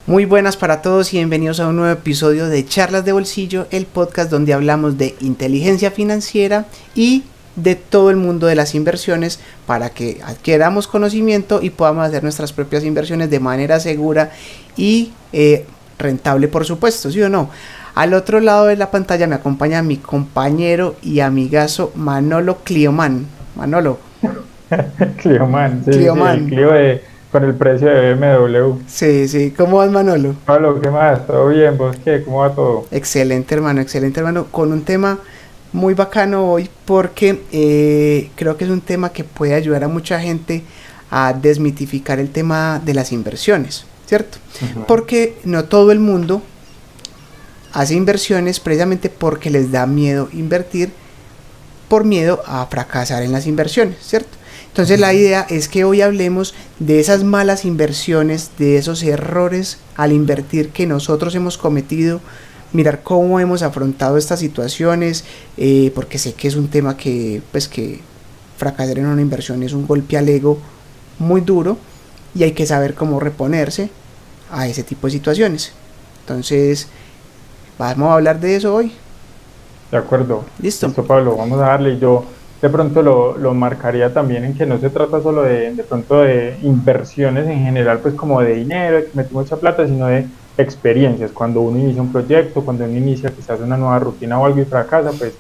Muy buenas para todos y bienvenidos a un nuevo episodio de Charlas de Bolsillo, el podcast donde hablamos de inteligencia financiera y de todo el mundo de las inversiones para que adquiramos conocimiento y podamos hacer nuestras propias inversiones de manera segura y rentable, por supuesto, ¿sí o no? Al otro lado de la pantalla me acompaña mi compañero y amigazo Manolo Clioman. Manolo. Clioman, sí, Clioman. el Clio con el precio de BMW. Sí, ¿cómo vas, Manolo? Pablo, ¿qué más? ¿Todo bien? ¿Vos qué? ¿Cómo va todo? Excelente, hermano, con un tema muy bacano hoy porque creo que es un tema que puede ayudar a mucha gente a desmitificar el tema de las inversiones, ¿cierto? Uh-huh. Porque no todo el mundo hace inversiones precisamente porque les da miedo invertir, por miedo a fracasar en las inversiones, ¿cierto? Entonces la idea es que hoy hablemos de esas malas inversiones, de esos errores al invertir que nosotros hemos cometido, mirar cómo hemos afrontado estas situaciones, porque sé que es un tema que fracasar en una inversión es un golpe al ego muy duro y hay que saber cómo reponerse a ese tipo de situaciones. Entonces vamos a hablar de eso hoy. De acuerdo. Listo, Pablo, vamos a darle. Y yo de pronto lo marcaría también en que no se trata solo de pronto de inversiones en general, pues como de dinero, de que metemos mucha plata, sino de experiencias. Cuando uno inicia un proyecto, cuando uno inicia quizás una nueva rutina o algo y fracasa, pues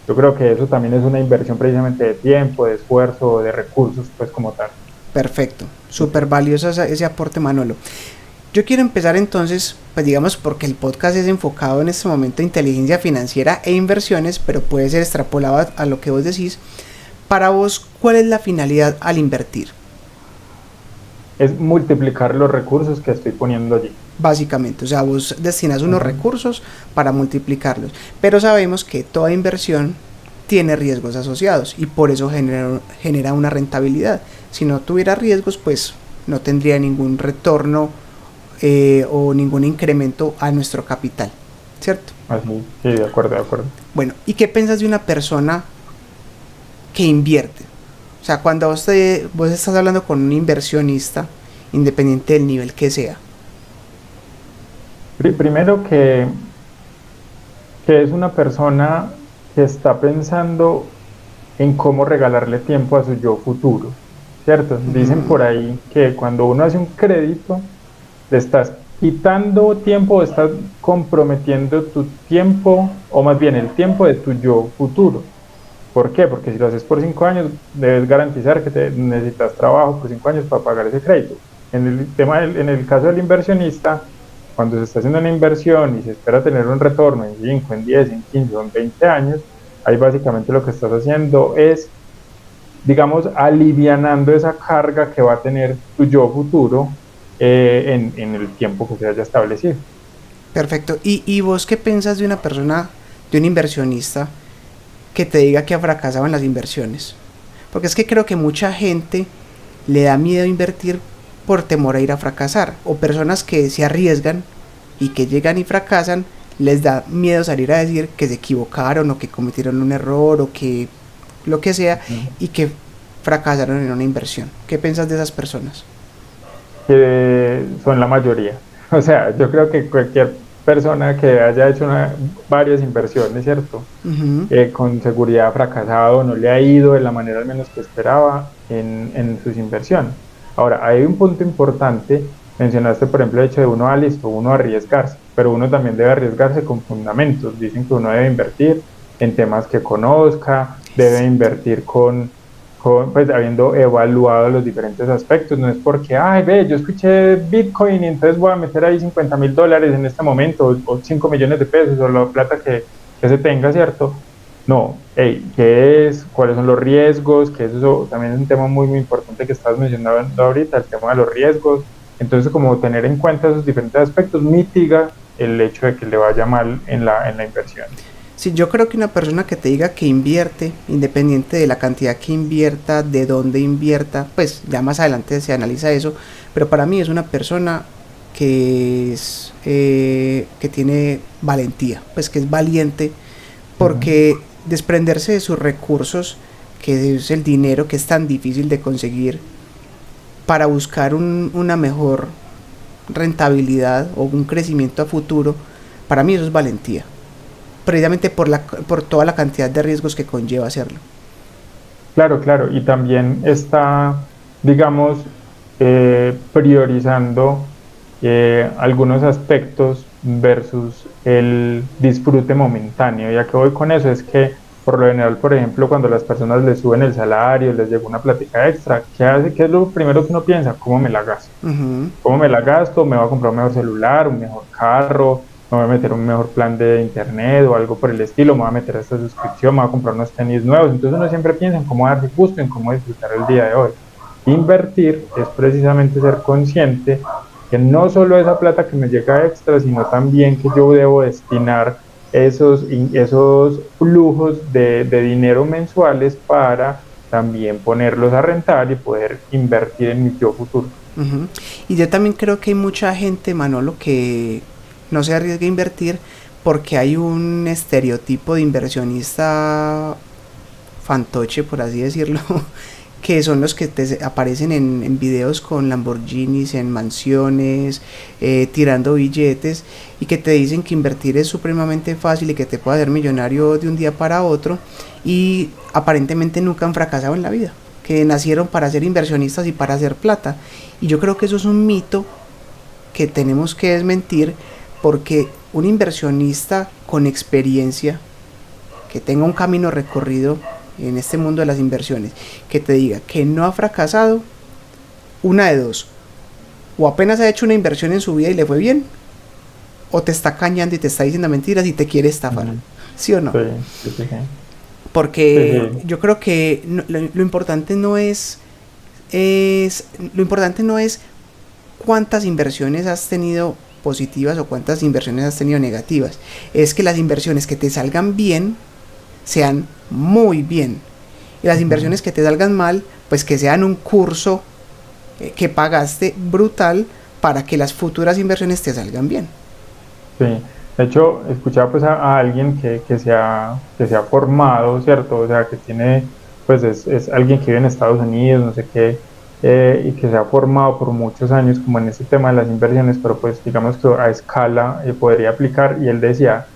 yo creo que eso también es una inversión precisamente de tiempo, de esfuerzo, de recursos, pues como tal. perfecto, súper valioso ese aporte, Manolo. Yo quiero empezar entonces, pues digamos, porque el podcast es enfocado en este momento a inteligencia financiera e inversiones, pero puede ser extrapolado a lo que vos decís. Para vos, ¿cuál es la finalidad al invertir? Es multiplicar los recursos que estoy poniendo allí. Básicamente, o sea, vos destinas unos recursos para multiplicarlos, pero sabemos que toda inversión tiene riesgos asociados y por eso genera una rentabilidad. Si no tuviera riesgos, pues no tendría ningún retorno o ningún incremento a nuestro capital, ¿cierto? Así, sí, de acuerdo. Bueno, ¿y qué piensas de una persona que invierte? O sea, cuando vos estás hablando con un inversionista, independiente del nivel que sea. Primero que es una persona que está pensando en cómo regalarle tiempo a su yo futuro, ¿cierto? Dicen por ahí que cuando uno hace un crédito, le estás quitando tiempo, estás comprometiendo tu tiempo, o más bien el tiempo de tu yo futuro. ¿Por qué? Porque si lo haces por 5 años, debes garantizar que necesitas trabajo por 5 años para pagar ese crédito. En el caso del inversionista, cuando se está haciendo una inversión y se espera tener un retorno en 5, en 10, en 15 o en 20 años, ahí básicamente lo que estás haciendo es, digamos, alivianando esa carga que va a tener tu yo futuro en el tiempo que se haya establecido. Perfecto. ¿Y vos qué piensas de una persona, de un inversionista, que te diga que ha fracasado en las inversiones? Porque es que creo que mucha gente le da miedo invertir por temor a ir a fracasar, o personas que se arriesgan y que llegan y fracasan, les da miedo salir a decir que se equivocaron o que cometieron un error o que lo que sea y que fracasaron en una inversión. ¿Qué piensas de esas personas? Que son la mayoría. O sea, yo creo que cualquier persona que haya hecho varias inversiones, ¿cierto? Con seguridad ha fracasado, no le ha ido de la manera al menos que esperaba en sus inversiones. Ahora, hay un punto importante, mencionaste por ejemplo el hecho de uno arriesgarse, pero uno también debe arriesgarse con fundamentos. Dicen que uno debe invertir en temas que conozca, debe invertir pues habiendo evaluado los diferentes aspectos. No es porque, ay, ve, yo escuché Bitcoin y entonces voy a meter ahí $50,000 en este momento, o 5 millones de pesos, o la plata que se tenga, ¿cierto? No, hey, ¿qué es? ¿Cuáles son los riesgos? Que eso también es un tema muy, muy importante que estás mencionando ahorita, el tema de los riesgos. Entonces, como tener en cuenta esos diferentes aspectos mitiga el hecho de que le vaya mal en la inversión. Sí, yo creo que una persona que te diga que invierte, independiente de la cantidad que invierta, de dónde invierta, pues ya más adelante se analiza eso, pero para mí es una persona que tiene valentía, pues que es valiente, porque desprenderse de sus recursos, que es el dinero que es tan difícil de conseguir, para buscar una mejor rentabilidad o un crecimiento a futuro, para mí eso es valentía, precisamente por toda la cantidad de riesgos que conlleva hacerlo. Claro, claro, y también está, digamos, priorizando algunos aspectos versus el disfrute momentáneo. Y a qué voy con eso es que, por lo general, por ejemplo, cuando las personas les suben el salario, les llega una plática extra, ¿qué hace? ¿Qué es lo primero que uno piensa? ¿Cómo me la gasto? ¿Cómo me la gasto? ¿Me voy a comprar un mejor celular, un mejor carro? ¿Me voy a meter un mejor plan de internet o algo por el estilo? ¿Me voy a meter a esta suscripción? ¿Me voy a comprar unos tenis nuevos? Entonces uno siempre piensa en cómo darse gusto, en cómo disfrutar el día de hoy. Invertir es precisamente ser consciente que no solo esa plata que me llega extra, sino también que yo debo destinar esos flujos de dinero mensuales para también ponerlos a rentar y poder invertir en mi yo futuro. Y yo también creo que hay mucha gente, Manolo, que no se arriesga a invertir porque hay un estereotipo de inversionista fantoche, por así decirlo, que son los que te aparecen en videos con Lamborghinis, en mansiones, tirando billetes, y que te dicen que invertir es supremamente fácil y que te puede hacer millonario de un día para otro, y aparentemente nunca han fracasado en la vida, que nacieron para ser inversionistas y para hacer plata. Y yo creo que eso es un mito que tenemos que desmentir, porque un inversionista con experiencia, que tenga un camino recorrido en este mundo de las inversiones, que te diga que no ha fracasado, una de dos: o apenas ha hecho una inversión en su vida y le fue bien, o te está cañando y te está diciendo mentiras y te quiere estafar. ¿Sí o no? Sí. Porque yo creo que lo importante no es cuántas inversiones has tenido positivas o cuántas inversiones has tenido negativas. Es que las inversiones que te salgan bien sean muy bien, y las inversiones que te salgan mal, pues que sean un curso que pagaste brutal para que las futuras inversiones te salgan bien. Sí, de hecho, escuchaba pues a alguien que se ha formado, ¿cierto? O sea, que tiene, pues es alguien que vive en Estados Unidos, no sé qué, y que se ha formado por muchos años como en ese tema de las inversiones, pero pues digamos que a escala podría aplicar, y él decía,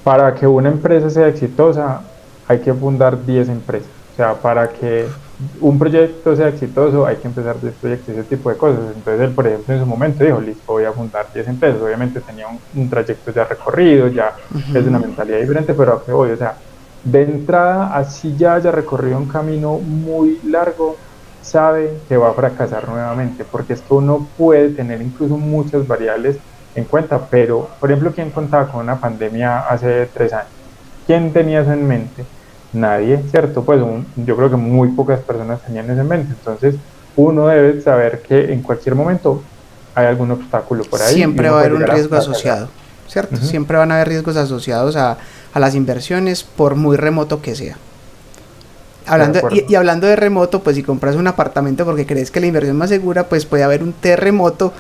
para que una empresa sea exitosa hay que fundar 10 empresas. O sea, para que un proyecto sea exitoso hay que empezar 10 proyectos, ese tipo de cosas. Entonces él, por ejemplo, en su momento dijo, listo, voy a fundar 10 empresas. Obviamente tenía un trayecto ya recorrido, ya es una mentalidad diferente, pero a qué voy, o sea, de entrada, así ya haya recorrido un camino muy largo, sabe que va a fracasar nuevamente, porque esto uno puede tener incluso muchas variables en cuenta, pero por ejemplo, ¿quién contaba con una pandemia hace 3 años? ¿Quién tenía eso en mente? Nadie, ¿cierto? Pues yo creo que muy pocas personas tenían eso en mente. Entonces uno debe saber que en cualquier momento hay algún obstáculo por ahí y Siempre uno va a puede haber un llegar a riesgo fracasar. asociado, ¿cierto? Siempre van a haber riesgos asociados a las inversiones, por muy remoto que sea. Y hablando de remoto, pues si compras un apartamento porque crees que la inversión es más segura, pues puede haber un terremoto.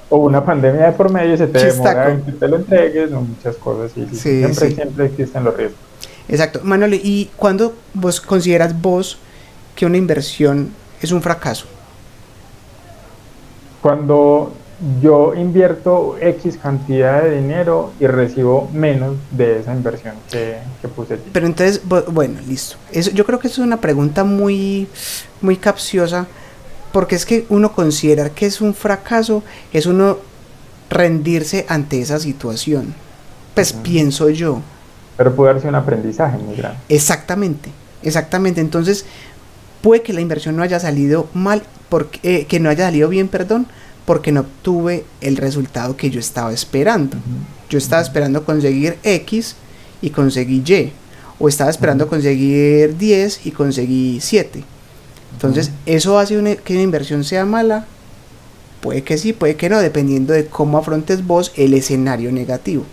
O una pandemia de por medio y se te Chistaco. demora en que te lo entregues, o muchas cosas. Sí. Siempre existen los riesgos. Exacto. Manuel, ¿y cuándo vos consideras que una inversión es un fracaso? Cuando yo invierto X cantidad de dinero y recibo menos de esa inversión que puse allí. Pero entonces, bueno, listo. Yo creo que eso es una pregunta muy, muy capciosa, porque es que uno considera que es un fracaso, es uno rendirse ante esa situación. Pues pienso yo. Pero puede darse un aprendizaje muy grande. Exactamente. Entonces, puede que la inversión no haya salido mal, que no haya salido bien, perdón, porque no obtuve el resultado que yo estaba esperando. Yo estaba esperando conseguir X y conseguí Y, o estaba esperando conseguir 10 y conseguí 7. Entonces, ¿eso hace que una inversión sea mala? Puede que sí, puede que no, dependiendo de cómo afrontes vos el escenario negativo.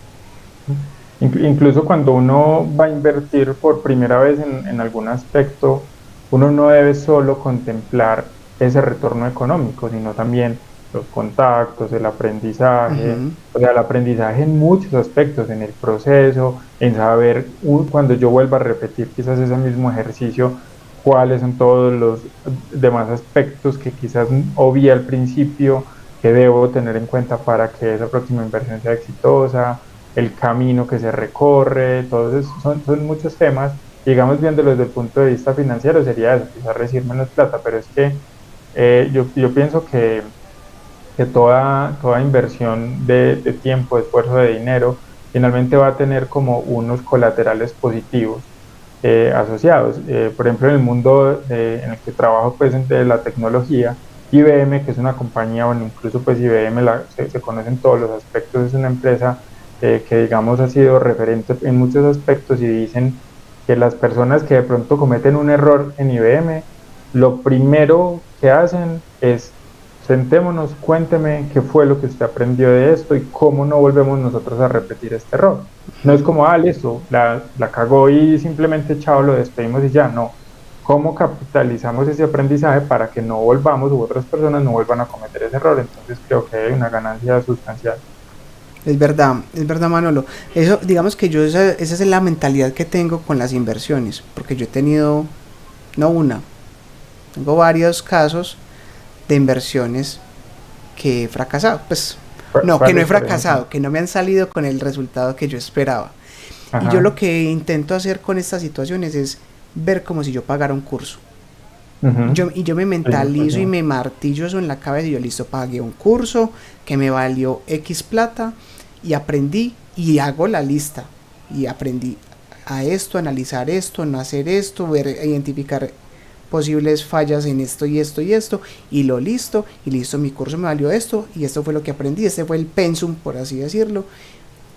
Incluso cuando uno va a invertir por primera vez en algún aspecto, uno no debe solo contemplar ese retorno económico, sino también los contactos, el aprendizaje, o sea, el aprendizaje en muchos aspectos, en el proceso, en saber cuando yo vuelva a repetir quizás ese mismo ejercicio, cuáles son todos los demás aspectos que quizás obvié al principio, qué debo tener en cuenta para que esa próxima inversión sea exitosa, el camino que se recorre, todos esos son muchos temas. Digamos, viéndolo desde el punto de vista financiero, sería eso, quizás recibir menos plata, pero es que yo pienso que toda inversión de tiempo, de esfuerzo, de dinero, finalmente va a tener como unos colaterales positivos asociados. Por ejemplo, en el mundo en el que trabajo, pues, de la tecnología, IBM, que es una compañía, bueno, incluso pues IBM se conoce en todos los aspectos, es una empresa que digamos ha sido referente en muchos aspectos y dicen que las personas que de pronto cometen un error en IBM, lo primero que hacen es sentémonos, cuénteme qué fue lo que usted aprendió de esto y cómo no volvemos nosotros a repetir este error. No es como, listo, la cagó y simplemente chao, lo despedimos y ya, no. ¿Cómo capitalizamos ese aprendizaje para que no volvamos u otras personas no vuelvan a cometer ese error? Entonces creo que hay una ganancia sustancial. Es verdad, Manolo. Eso, digamos que yo, esa es la mentalidad que tengo con las inversiones, porque yo he tenido, no una, tengo varios casos de inversiones que he fracasado. Pues, no, que no he ¿Cuáles, por ejemplo? fracasado, que no me han salido con el resultado que yo esperaba. Y yo Ajá. lo que intento hacer con estas situaciones es ver como si yo pagara un curso. Ujú. Y yo me Sí, mentalizo y 100%. me martillo eso en la cabeza y yo listo, pagué un curso que me valió X plata y aprendí y hago la lista y aprendí a esto, analizar esto, no hacer esto, ver, identificar posibles fallas en esto y esto y esto y lo listo y listo, mi curso me valió esto y esto fue lo que aprendí, este fue el pensum por así decirlo.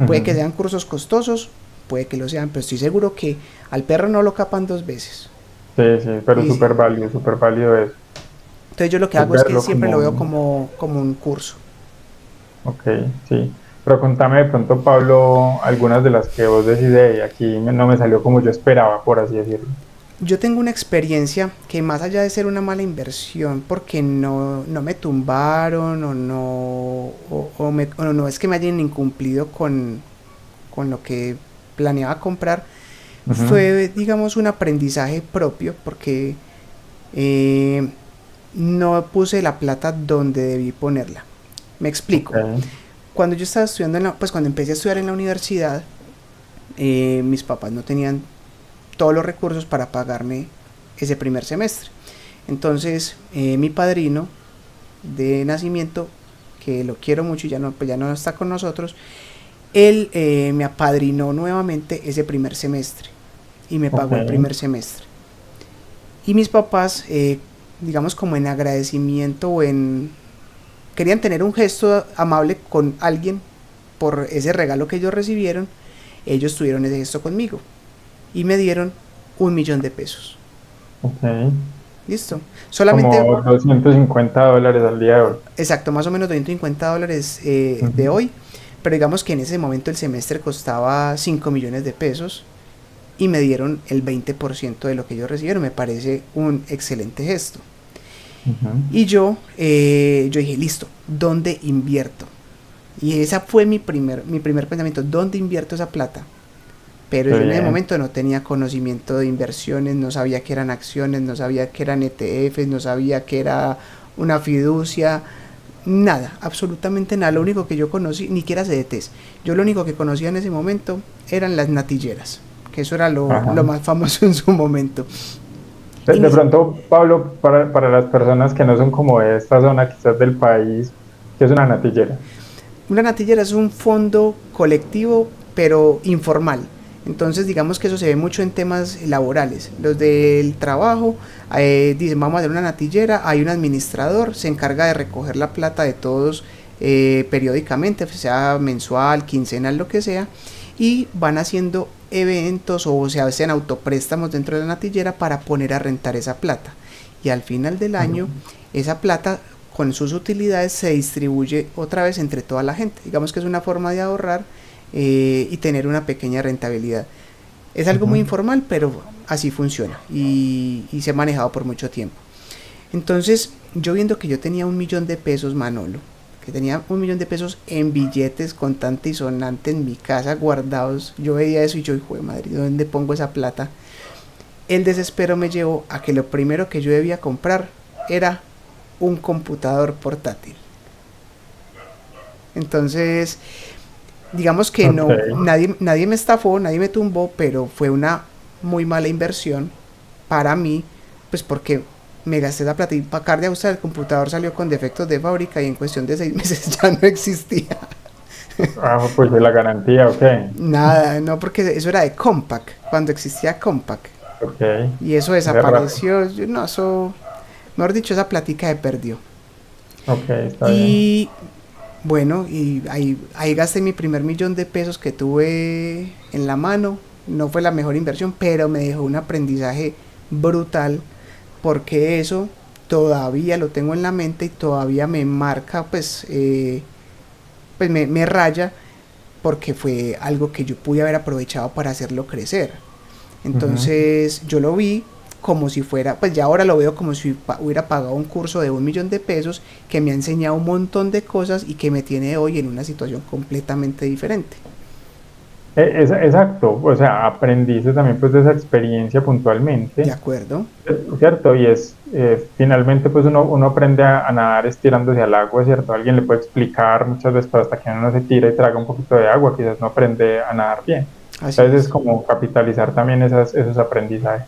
Puede que Ujú. sean cursos costosos, puede que lo sean, pero estoy seguro que al perro no lo capan dos veces. Sí, sí, pero Y súper válido eso. entonces yo lo que Es hago es que verlo siempre lo como veo como un curso. ok, sí. Pero contame de pronto, Pablo, algunas de las que vos decís, de aquí no me salió como yo esperaba, por así decirlo. Yo tengo una experiencia que más allá de ser una mala inversión, porque no me tumbaron o no es que me hayan incumplido con lo que planeaba comprar, Ujú. fue digamos un aprendizaje propio porque eh, no puse la plata donde debí ponerla. Me Ok, explico. Cuando yo estaba estudiando, pues cuando empecé a estudiar en la universidad, mis papás no tenían todos los recursos para pagarme ese primer semestre. Entonces, mi padrino de nacimiento, que lo quiero mucho y pues ya no está con nosotros, él me apadrinó nuevamente ese primer semestre y me ok, pagó el primer semestre. Y mis papás, digamos como en agradecimiento o en... querían tener un gesto amable con alguien por ese regalo que ellos recibieron, ellos tuvieron ese gesto conmigo y me dieron 1 millón de pesos. ok. Listo. Solamente, Como $250 al día de hoy. exacto, más o menos $250 de Ujú. hoy. Pero digamos que en ese momento el semestre costaba 5 millones de pesos y me dieron el 20% de lo que ellos recibieron. Me parece un excelente gesto. Ujú. Y yo dije, listo, ¿dónde invierto? Y esa fue mi primer pensamiento, ¿dónde invierto esa plata? Pero Qué yo en ese bien. momento no tenía conocimiento de inversiones, no sabía que eran acciones, no sabía que eran ETFs, no sabía que era una fiducia, nada, absolutamente nada. Lo único que yo conocí, ni siquiera CDTs, yo lo único que conocía en ese momento eran las natilleras, que eso era lo Ajá. más famoso en su momento. De, Y de mis, pronto, Pablo, para las personas que no son como de esta zona, quizás del país, ¿qué es una natillera? una natillera es un fondo colectivo, pero informal. Entonces, digamos que eso se ve mucho en temas laborales. Los del trabajo dicen, vamos a hacer una natillera, hay un administrador, se encarga de recoger la plata de todos periódicamente, sea mensual, quincenal, lo que sea, y van haciendo eventos o se hacen autopréstamos dentro de la natillera para poner a rentar esa plata. Y al final del año, Ujú. esa plata con sus utilidades se distribuye otra vez entre toda la gente. Digamos que es una forma de ahorrar y tener una pequeña rentabilidad. Es algo muy Ujú. informal, pero así funciona y se ha manejado por mucho tiempo. Entonces, yo viendo que yo tenía 1 millón de pesos, Manolo, que tenía 1 millón de pesos en billetes contante y sonante en mi casa guardados, yo veía eso y yo, hijo de madre, ¿dónde pongo esa plata? El desespero me llevó a que lo primero que yo debía comprar era un computador portátil. Entonces, digamos que Ok. no, nadie me estafó, nadie me tumbó, pero fue una muy mala inversión para mí, pues porque me gasté la plata y para acabar de usar el computador salió con defectos de fábrica y en cuestión de 6 meses ya no existía. Ah, pues de la garantía, ok. Nada, no, porque eso era de Compaq, cuando existía Compaq. Ok. Y eso Hace rato. desapareció, no, eso, mejor dicho, esa platica se perdió. Ok, está bien. Y bueno, y ahí gasté mi primer millón de pesos que tuve en la mano. No fue la mejor inversión, pero me dejó un aprendizaje brutal porque eso todavía lo tengo en la mente y todavía me marca, pues me raya porque fue algo que yo pude haber aprovechado para hacerlo crecer. Ujú. Entonces yo lo vi como si fuera, pues ya ahora lo veo como si hubiera pagado un curso de 1 millón de pesos que me ha enseñado un montón de cosas y que me tiene hoy en una situación completamente diferente. Exacto, o sea, aprendiste también pues de esa experiencia ¿De puntualmente, acuerdo? ¿cierto? Y es, finalmente pues uno aprende a nadar estirándose al agua, ¿cierto? Alguien le puede explicar muchas veces, pero hasta que uno no se tira y traga un poquito de agua, quizás no aprende a nadar bien. Así Entonces es es. como capitalizar también esos aprendizajes.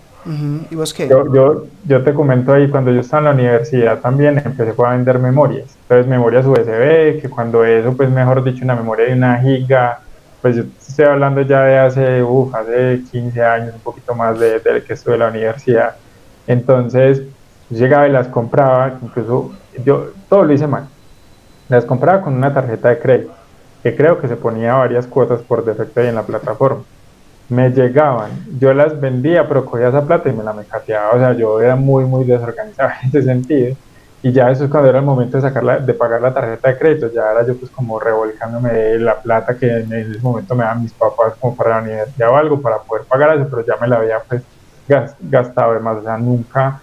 ¿Y vos qué? Yo te comento ahí, cuando yo estaba en la universidad también empecé fue a vender memorias. Entonces, memorias USB, que cuando eso, pues mejor dicho, una memoria de 1 giga, pues yo estoy hablando ya de hace 15 años, un poquito más de que estuve en la universidad. Entonces, yo llegaba y las compraba, incluso yo todo lo hice mal. Las compraba con una tarjeta de crédito, que creo que se ponía varias cuotas por defecto ahí en la plataforma. Me llegaban, yo las vendía, pero cogía esa plata y me la mecateaba, o sea, yo era muy desorganizado en ese sentido, y ya eso es cuando era el momento de sacarla, de pagar la tarjeta de crédito, ya era yo pues como revolcándome de la plata que en ese momento me daban mis papás como para la universidad o algo, para poder pagar eso, pero ya me la había pues gastado además, o sea, nunca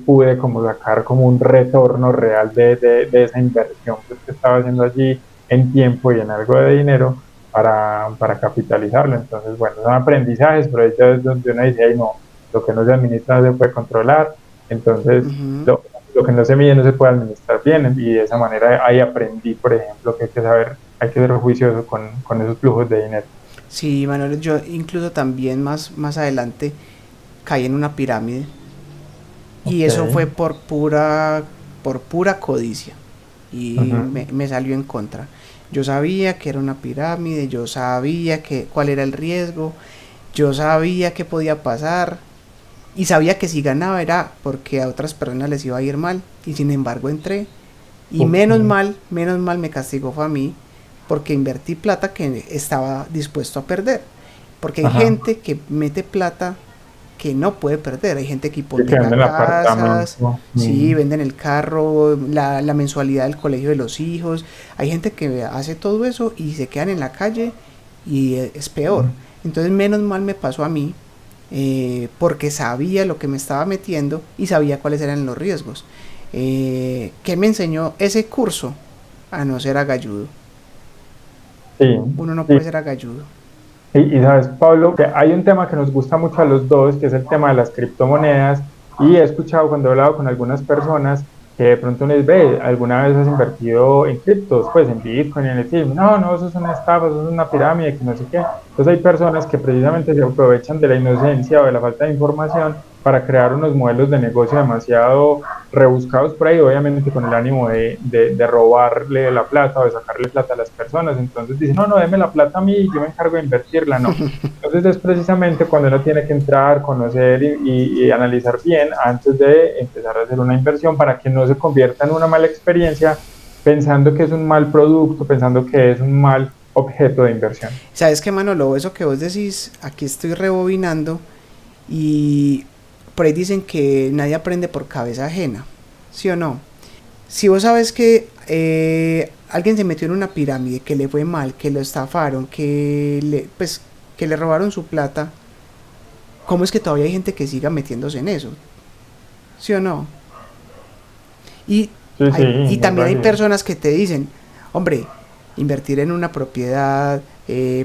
pude como sacar como un retorno real de esa inversión pues, que estaba haciendo allí en tiempo y en algo de dinero para capitalizarlo. Entonces, bueno, son aprendizajes, pero ahí ya es donde uno dice, ay, no, lo que no se administra no se puede controlar, entonces Ujú. lo que no se mide no se puede administrar bien, y de esa manera ahí aprendí, por ejemplo, que hay que saber, hay que ser juicioso con esos flujos de dinero. Sí, Manuel, yo incluso también más adelante caí en una pirámide y Ok. eso fue por pura codicia y Ujú. me salió en contra. Yo sabía que era una pirámide, yo sabía cuál era el riesgo, yo sabía qué podía pasar y sabía que si ganaba era porque a otras personas les iba a ir mal y sin embargo entré y Ok. menos mal me castigó fue a mí porque invertí plata que estaba dispuesto a perder. Porque hay Ajá. gente que mete plata que no puede perder. Hay gente que Y que hipoteca venden el casas, apartamento. sí, venden el carro, la mensualidad del colegio de los hijos. Hay gente que hace todo eso y se quedan en la calle y es peor. Entonces menos mal me pasó a mí porque sabía lo que me estaba metiendo y sabía cuáles eran los riesgos. ¿Qué me enseñó ese curso? A no ser agalludo. Sí, Uno no sí. puede ser agalludo. Y sabes, Pablo, que hay un tema que nos gusta mucho a los dos, que es el tema de las criptomonedas, y he escuchado cuando he hablado con algunas personas que de pronto les ve, ¿alguna vez has invertido en criptos? Pues en Bitcoin, en Ethereum. No, no, eso es una estafa, eso es una pirámide, que no sé qué. Entonces hay personas que precisamente se aprovechan de la inocencia o de la falta de información para crear unos modelos de negocio demasiado rebuscados por ahí, obviamente con el ánimo de robarle la plata o de sacarle plata a las personas. Entonces dicen, no, no, déme la plata a mí y yo me encargo de invertirla. No. Entonces es precisamente cuando uno tiene que entrar, conocer y analizar bien antes de empezar a hacer una inversión para que no se convierta en una mala experiencia pensando que es un mal producto, pensando que es un mal objeto de inversión. ¿Sabes qué, Manolo? Eso que vos decís, aquí estoy rebobinando y por ahí dicen que nadie aprende por cabeza ajena. ¿Sí o no? Si vos sabes que alguien se metió en una pirámide, que le fue mal, que lo estafaron, que le robaron su plata, ¿cómo es que todavía hay gente que siga metiéndose en eso? ¿Sí o no? Y, Sí, sí, y es también hay válido. personas que te dicen, hombre, invertir en una propiedad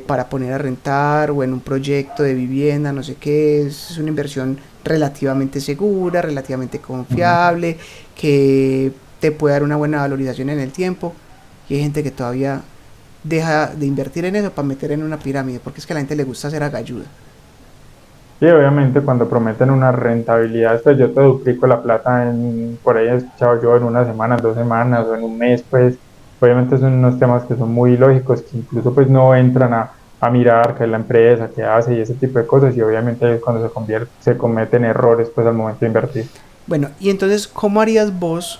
para poner a rentar o en un proyecto de vivienda, no sé qué, es una inversión relativamente segura, relativamente Ujú. confiable, que te puede dar una buena valorización en el tiempo. y hay gente que todavía deja de invertir en eso para meter en una pirámide, porque es que a la gente le gusta hacer agalluda. Y obviamente cuando prometen una rentabilidad, pues yo te duplico la plata por ahí he escuchado yo en una semana, en 2 semanas o en un mes, pues obviamente son unos temas que son muy lógicos, que incluso pues no entran a mirar qué es la empresa, qué hace y ese tipo de cosas, y obviamente ahí es cuando se cometen errores pues al momento de invertir. Bueno, y entonces, ¿cómo harías vos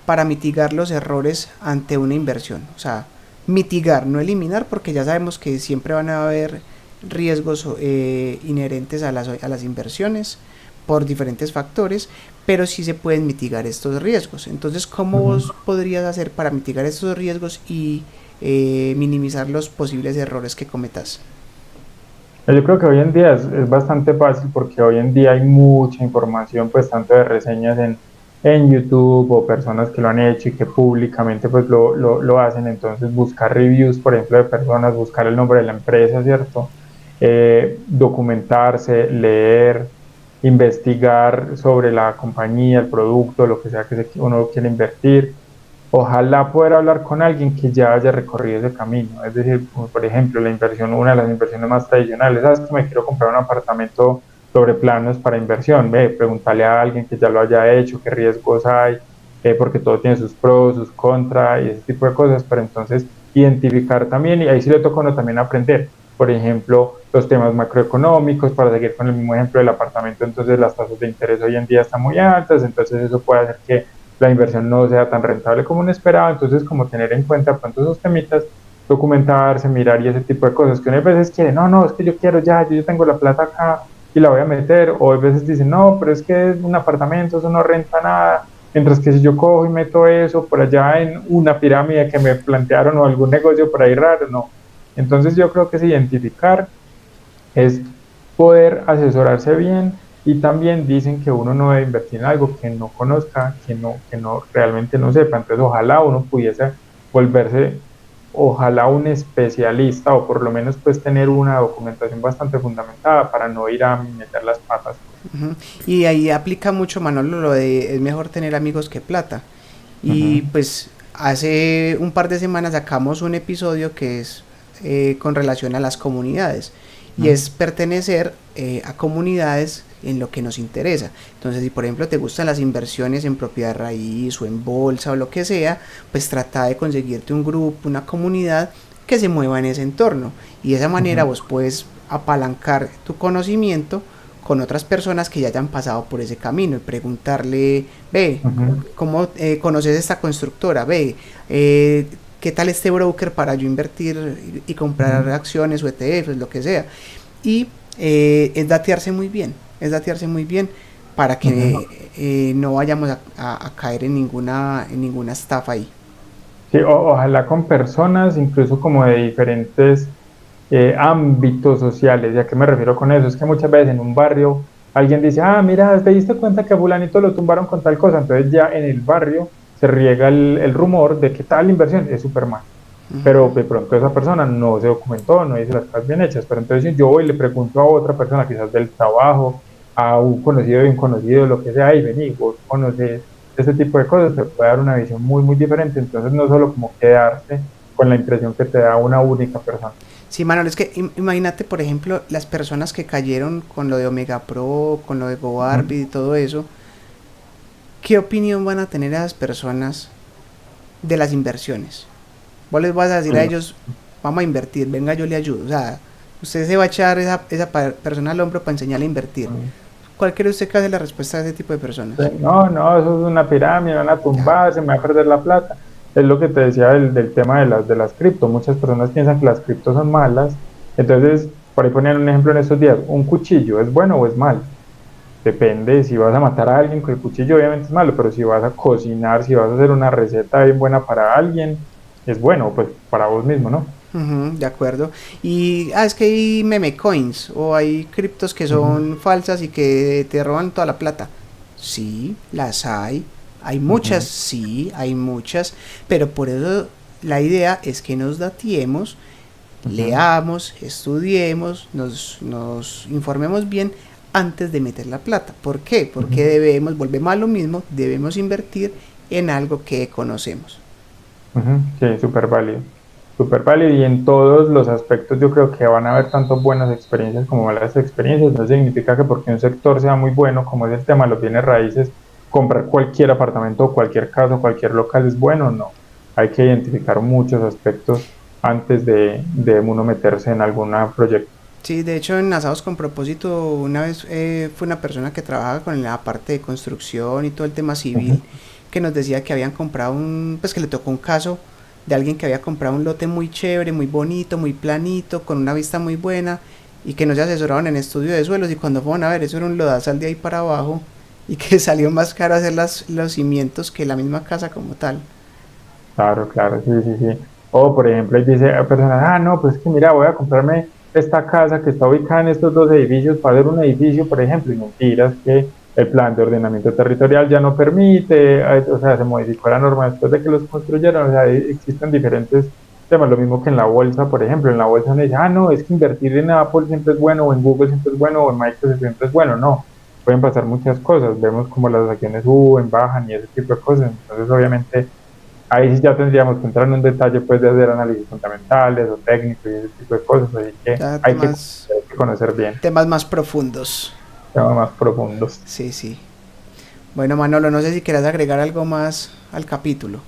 para mitigar los errores ante una inversión? O sea, mitigar, no eliminar, porque ya sabemos que siempre van a haber riesgos inherentes a las inversiones por diferentes factores, pero sí se pueden mitigar estos riesgos. Entonces, ¿cómo Ujú. vos podrías hacer para mitigar estos riesgos y minimizar los posibles errores que cometas? Yo creo que hoy en día es bastante fácil porque hoy en día hay mucha información, pues tanto de reseñas en YouTube o personas que lo han hecho y que públicamente pues lo hacen. Entonces buscar reviews, por ejemplo, de personas, buscar el nombre de la empresa, ¿cierto? Documentarse, leer, investigar sobre la compañía, el producto, lo que sea que uno quiere invertir. Ojalá poder hablar con alguien que ya haya recorrido ese camino. Es decir, como por ejemplo, la inversión, una de las inversiones más tradicionales, ¿sabes que me quiero comprar un apartamento sobre planos para inversión? Ve, pregúntale a alguien que ya lo haya hecho, qué riesgos hay, porque todo tiene sus pros, sus contras y ese tipo de cosas, pero entonces identificar también, y ahí sí le toca a uno también aprender, por ejemplo, los temas macroeconómicos, para seguir con el mismo ejemplo del apartamento, entonces las tasas de interés hoy en día están muy altas, entonces eso puede hacer que la inversión no sea tan rentable como uno esperaba, entonces como tener en cuenta pronto esos temitas, documentarse, mirar y ese tipo de cosas, que uno a veces quiere, no, no, es que yo quiero ya, yo ya tengo la plata acá y la voy a meter, o a veces dicen, no, pero es que es un apartamento, eso no renta nada, mientras que si yo cojo y meto eso por allá en una pirámide que me plantearon o algún negocio por ahí raro, no. Entonces yo creo que es identificar, es poder asesorarse bien y también dicen que uno no debe invertir en algo que no conozca, que no realmente no sepa. Entonces ojalá uno pudiese volverse, ojalá un especialista o por lo menos pues tener una documentación bastante fundamentada para no ir a meter las patas. Uh-huh. Y ahí aplica mucho, Manolo, lo de es mejor tener amigos que plata. Y Ujú, pues hace un par de semanas sacamos un episodio que es con relación a las comunidades y ujú, es pertenecer a comunidades en lo que nos interesa. Entonces, si por ejemplo te gustan las inversiones en propiedad raíz o en bolsa o lo que sea, pues trata de conseguirte un grupo, una comunidad que se mueva en ese entorno y de esa manera ujú, vos puedes apalancar tu conocimiento con otras personas que ya hayan pasado por ese camino y preguntarle, ve, ujú. ¿cómo conoces esta constructora? Ve, ¿qué tal este broker para yo invertir y comprar Ujú. acciones o ETFs, lo que sea? Y es datearse muy bien para Ujú. que no vayamos a caer en ninguna estafa ahí. Sí, ojalá con personas incluso como de diferentes ámbitos sociales. ¿Y a qué me refiero con eso? Es que muchas veces en un barrio alguien dice, ah, mira, ¿te diste cuenta que a fulanito lo tumbaron con tal cosa? Entonces ya en el barrio se riega el rumor de que tal inversión es Superman. Pero de pronto esa persona no se documentó, no hizo las cosas bien hechas. Pero entonces si yo voy y le pregunto a otra persona, quizás del trabajo, a un conocido de un conocido, lo que sea, y vení, vos conoces ese tipo de cosas, te puede dar una visión muy, muy diferente. Entonces no solo como quedarse con la impresión que te da una única persona. Sí, Manuel, es que imagínate, por ejemplo, las personas que cayeron con lo de Omega Pro, con lo de Ujú. GoArbit y todo eso, ¿qué opinión van a tener esas personas de las inversiones? Vos les vas a decir a Uy, ellos, vamos a invertir, venga, yo le ayudo. O sea, usted se va a echar esa persona al hombro para enseñarle a invertir. no. ¿Cuál cree usted que hace la respuesta de ese tipo de personas? No, no, eso es una pirámide, van a Ya. tumbar, se me va a perder la plata. Es lo que te decía del tema de las cripto. Muchas personas piensan que las cripto son malas. Entonces, por ahí ponían un ejemplo en estos días, ¿un cuchillo es bueno o es malo? Depende, si vas a matar a alguien con el cuchillo, obviamente es malo, pero si vas a cocinar, si vas a hacer una receta bien buena para alguien, es bueno, pues para vos mismo, ¿no? Ujú, de acuerdo. Y es que hay meme coins o hay criptos que Ujú, son falsas y que te roban toda la plata. Sí, las hay. Hay muchas, ujú, sí, hay muchas. Pero por eso la idea es que nos datiemos, ujú, leamos, estudiemos, nos informemos bien antes de meter la plata. ¿Por qué? Porque ujú. debemos, volvemos a lo mismo, debemos invertir en algo que conocemos. Sí, súper válido y en todos los aspectos yo creo que van a haber tanto buenas experiencias como malas experiencias. No significa que porque un sector sea muy bueno, como es el tema de los bienes raíces, comprar cualquier apartamento o cualquier casa, cualquier local es bueno, no. Hay que identificar muchos aspectos antes de uno meterse en algún proyecto. Sí, de hecho en Asados con Propósito una vez fue una persona que trabaja con la parte de construcción y todo el tema civil Ujú. que nos decía que habían comprado pues que le tocó un caso de alguien que había comprado un lote muy chévere, muy bonito, muy planito, con una vista muy buena y que no se asesoraron en estudio de suelos y cuando fueron a ver eso era un lodazal de ahí para abajo y que salió más caro hacer los cimientos que la misma casa como tal. Claro, claro, sí, sí, sí. O, por ejemplo, ahí dice a personas, no, pues es que mira, voy a comprarme esta casa que está ubicada en estos dos edificios para hacer un edificio, por ejemplo, y mentiras que el plan de ordenamiento territorial ya no permite, o sea, se modificó la norma después de que los construyeron, o sea, existen diferentes temas, lo mismo que en la bolsa, por ejemplo, en la bolsa uno dice, no, es que invertir en Apple siempre es bueno, o en Google siempre es bueno, o en Microsoft siempre es bueno, no, pueden pasar muchas cosas, vemos como las acciones suben, bajan y ese tipo de cosas, entonces obviamente ahí sí ya tendríamos que entrar en un detalle pues de hacer análisis fundamentales o técnicos y ese tipo de cosas, así que Ya temas, hay que conocer bien temas más profundos. temas más profundos. Sí, sí. Bueno, Manolo, no sé si quieras agregar algo más al capítulo.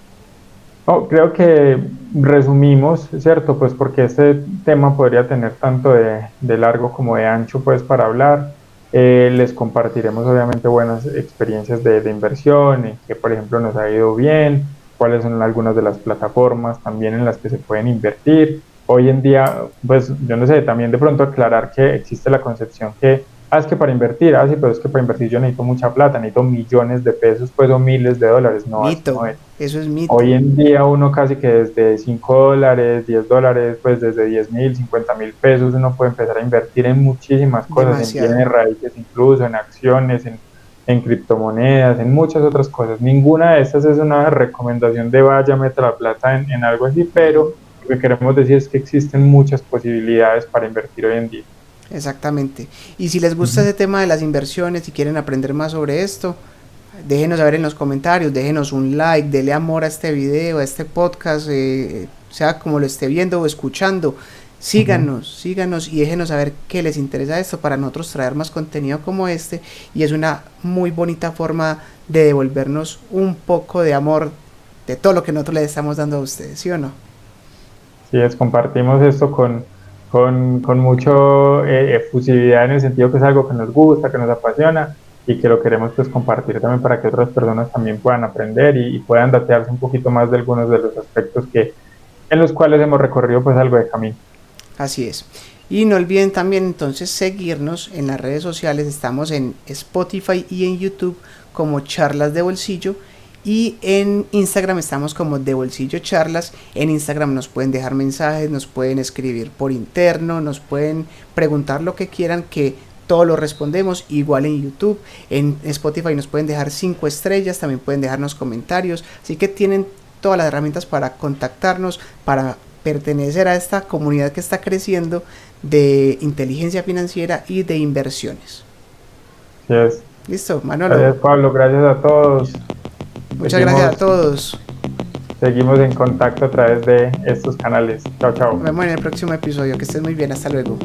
Oh, creo que resumimos, ¿cierto? Pues porque este tema podría tener tanto de largo como de ancho pues para hablar. Les compartiremos obviamente buenas experiencias de inversión, en que por ejemplo nos ha ido bien, cuáles son algunas de las plataformas también en las que se pueden invertir. Hoy en día, pues yo no sé, también de pronto aclarar que existe la concepción que, es que para invertir, sí, pero es que para invertir yo necesito mucha plata, necesito millones de pesos, pues o miles de dólares, no, así Mito, no es. eso es mito. Hoy en día uno casi que desde $5, $10, pues desde 10.000, 50.000 pesos uno puede empezar a invertir en muchísimas cosas, en Demasiado. bienes raíces incluso, en acciones, en criptomonedas, en muchas otras cosas. Ninguna de estas es una recomendación de vaya, meta la plata en algo así, pero lo que queremos decir es que existen muchas posibilidades para invertir hoy en día. Exactamente. Y si les gusta Ujú. ese tema de las inversiones, si quieren aprender más sobre esto, déjenos saber en los comentarios, déjenos un like, dele amor a este video, a este podcast, sea como lo esté viendo o escuchando. Ujú. Síganos, síganos y déjenos saber qué les interesa esto para nosotros traer más contenido como este. Y es una muy bonita forma de devolvernos un poco de amor de todo lo que nosotros les estamos dando a ustedes, ¿sí o no? Sí, es, compartimos esto con mucho efusividad en el sentido que es algo que nos gusta, que nos apasiona y que lo queremos pues compartir también para que otras personas también puedan aprender y puedan datearse un poquito más de algunos de los aspectos que en los cuales hemos recorrido pues algo de camino. Así es. Y no olviden también entonces seguirnos en las redes sociales. Estamos en Spotify y en YouTube como Charlas de Bolsillo. Y en Instagram estamos como de Bolsillo Charlas. En Instagram nos pueden dejar mensajes, nos pueden escribir por interno, nos pueden preguntar lo que quieran que todo lo respondemos. Igual en YouTube, en Spotify nos pueden dejar 5 estrellas, también pueden dejarnos comentarios. Así que tienen todas las herramientas para contactarnos, para pertenecer a esta comunidad que está creciendo de inteligencia financiera y de inversiones. Así es. Listo, Manolo. Gracias Pablo, gracias a todos. Muchas gracias a Seguimos, todos. seguimos en contacto a través de estos canales. Chao, Nos chao. vemos en el próximo episodio. Que estés muy bien. Hasta luego.